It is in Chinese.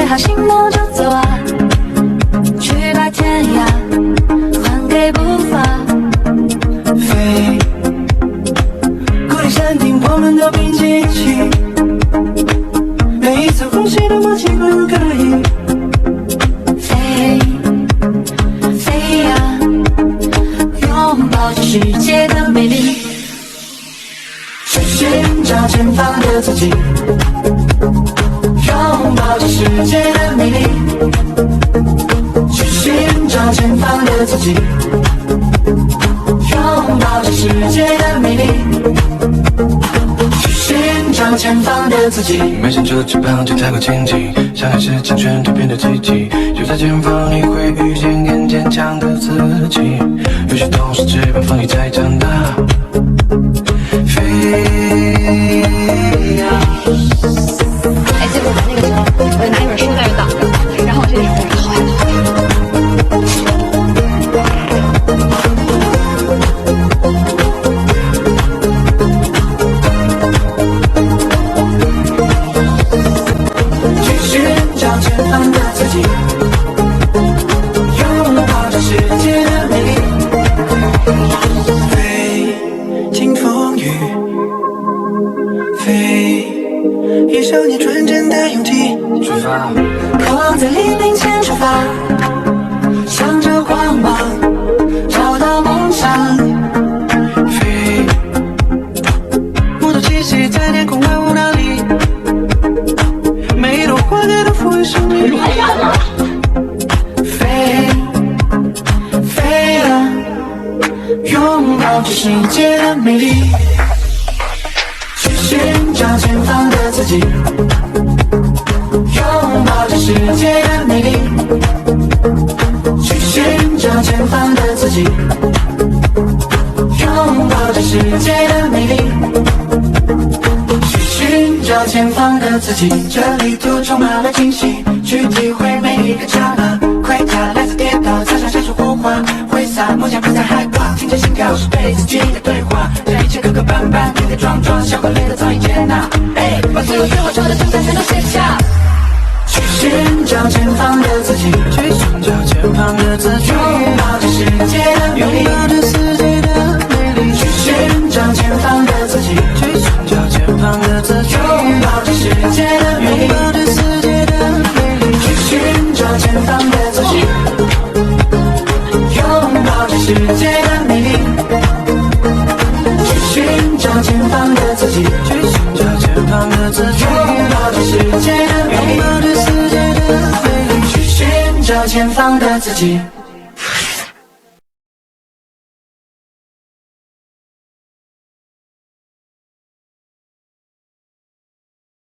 好心魔就走啊，去把天涯还给步伐。飞，孤立山顶，我们都并肩一起，每一次呼吸的默契不如可以。飞，飞呀，拥抱这世界的美丽，去寻找前方的自己，拥抱这世界的美丽，去寻找前方的自己，拥抱这世界的美丽，去寻找前方的自己。没想着翅膀就太过亲近，想还是尽全力变得积极，就在前方你会遇见更坚强的自己。有些东西翅膀放你才长大，飞呀。结果那个时候我就拿一本书在这挡着，然后我这里好害怕。去寻找前方的自己，拥抱这世界的美丽，飞经风雨，飞一少年纯真的勇气，出发，渴望在黎明前出发，向着光芒找到梦想。飞，目睹气息在天空万物那里，每一朵花开都赋予生命。飞，飞啊，拥抱这世界的美丽，去寻找前方的自己，拥抱这世界的美丽，去寻找前方的自己，拥抱这世界的美丽，去寻找前方的自己。这旅途充满了惊喜，去体会每一个刹那，盔甲来自跌倒，擦上闪烁火花，挥洒梦想不再害怕，听着心跳是对自己的对话，让一切磕磕绊绊跌跌撞撞，笑和泪都早已接纳，把所有对我说的称赞全都写下。去寻找前方的自己，去寻找前方的自己，拥抱这世界的美丽，拥抱这世界的美丽，去寻找前方的自己，去寻找前方的自己，拥抱这世界的美丽，拥抱这世界的美丽，去寻找前方的自己，拥抱这世界的美丽，去寻找前方的自己，去寻找前方的自己，拥抱这世界的美丽，拥抱这世界的美丽，去寻找前方的自己。